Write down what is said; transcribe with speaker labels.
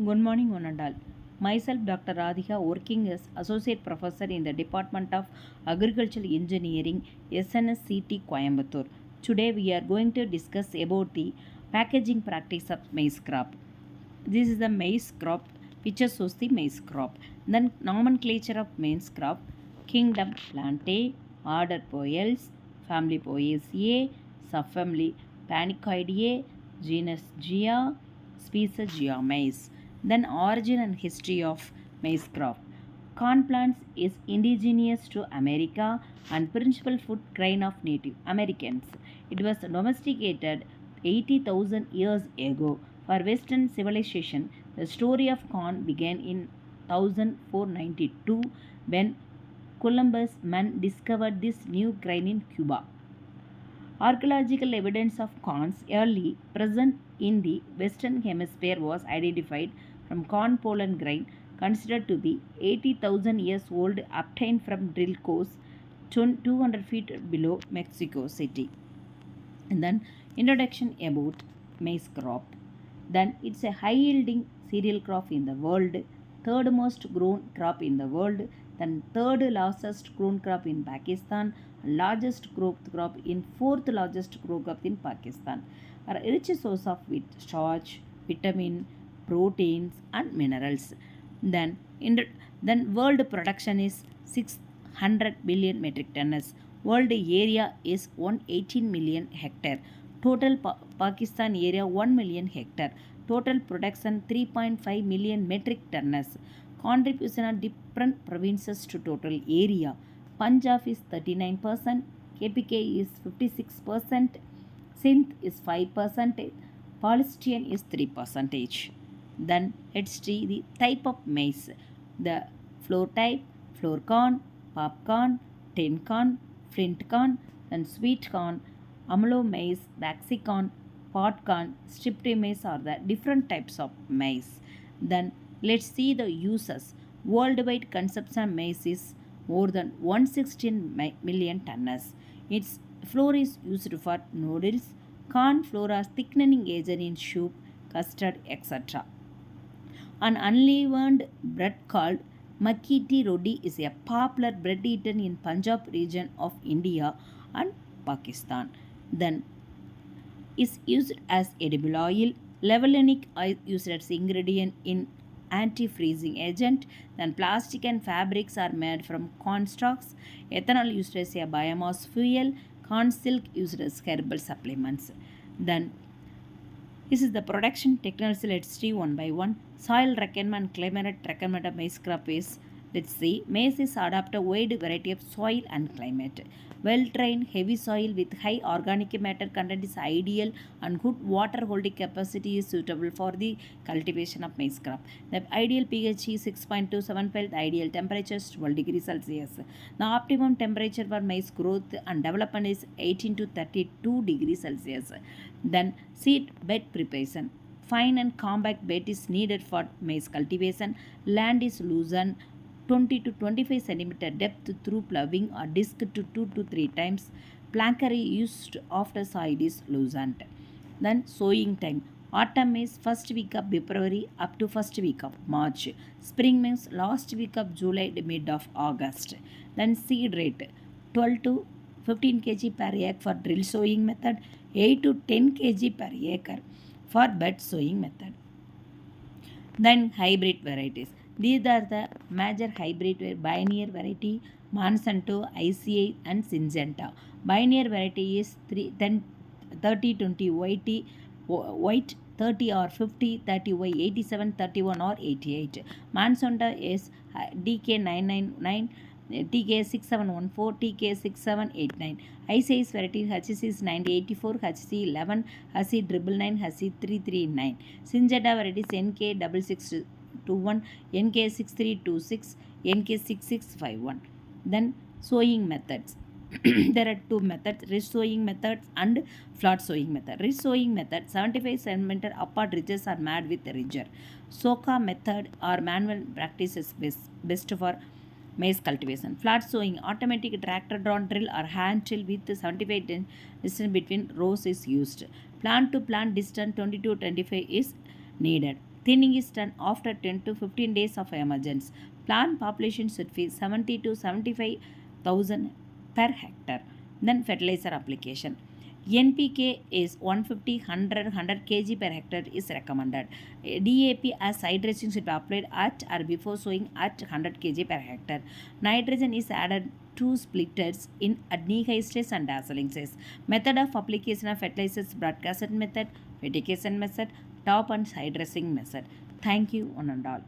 Speaker 1: Good morning, one and all. Myself, Dr. Radhika, working as Associate Professor in the Department of Agricultural Engineering, SNSCT Coimbatore. Today, we are going to discuss about the packaging practice of maize crop. This is the maize crop, which shows the maize crop. Then, nomenclature of maize crop: Kingdom Plantae, Order Poales, Family Poaceae, Subfamily Panicoideae, Genus Gea, Species Gea maize. Then origin and history of maize crop. Corn plants is indigenous to America and principal food grain of Native Americans. It was domesticated 80,000 years ago. For Western civilization, the story of corn began in 1492 when Columbus men discovered this new grain in Cuba. Archaeological evidence of corn's early presence in the Western Hemisphere was identified from corn pollen grain considered to be 80,000 years old obtained from drill cores 200 feet below Mexico City. And then introduction about maize crop. Then it's a high yielding cereal crop in the world, third most grown crop in the world, then third largest grown crop in Pakistan, largest crop in fourth largest crop in Pakistan. A rich source of starch, vitamin, proteins and minerals. Then world production is 600 billion metric tons. World area is 118 million hectare. Total Pakistan area 1 million hectare. Total production 3.5 million metric tons. Contribution of different provinces to total area. Punjab is 39%, KPK is 56%, Sindh is 5%, Palestine is 3%. Then let's see the type of maize. The flour type, flour corn, popcorn, tin corn, flint corn, then sweet corn, amlo maize, waxy corn, pot corn, stripped maize are the different types of maize. Then let's see the uses. Worldwide consumption of maize is more than 116 million tons. Its flour is used for noodles, corn flour as thickening agent in soup, custard, etc. An unleavened bread called makki di roti is a popular bread eaten in Punjab region of India and Pakistan. Then is used as edible oil. Levulinic is used as ingredient in anti-freezing agent. Then plastic and fabrics are made from corn stalks. Ethanol used as a biomass fuel. Corn silk used as herbal supplements. Then this is the production technology. Let's see one by one. Soil requirement, climate requirement of maize crop is, let's see, maize is adapt a wide variety of soil and climate. Well-trained, heavy soil with high organic matter content is ideal and good water holding capacity is suitable for the cultivation of maize crop. The ideal pH is 6.275, the ideal temperature is 12 degrees Celsius. The optimum temperature for maize growth and development is 18 to 32 degrees Celsius. Then seed bed preparation. Fine and compact bed is needed for maize cultivation. Land is loosened 20 to 25 cm depth through ploughing or disc to 2 to 3 times. Planker is used after soil is loosened. Then sowing time. Autumn is first week of February up to first week of March. Spring means last week of July to mid of August. Then seed rate 12 to 15 kg per acre for drill sowing method, 8 to 10 kg per acre for bed sowing method. Then hybrid varieties. These are the major hybrid Pioneer variety, Monsanto, ICI and Syngenta. Pioneer variety is 30-20 white 30 or 50, 30Y 87, 31 or 88. Monsanto is DK999, TK6714, TK6789. ICI's variety HC is 9084, HC11, HC999, HC339. Syngenta varieties NK6621, NK6326, NK6651. Then sowing methods. There are two methods, ridge sowing methods and flat sowing method. Ridge sowing method, 75 cm apart ridges are made with a ridger. Soka method or manual practice is best for maize cultivation. Flat sowing, automatic tractor drawn drill or hand drill with 75 distance between rows is used. Plant to plant distance 20 to 25 is needed. Thinning is done after 10 to 15 days of emergence. Plant population should be 70 to 75,000 per hectare. Then fertilizer application. NPK is 150, 100, 100 kg per hectare is recommended. DAP as side dressing should be applied at or before sowing at 100 kg per hectare. Nitrogen is added to splitters in anhydrous and dazzling says. Method of application of fertilizers: broadcast method, fertigation method, top and side dressing method. Thank you one and all.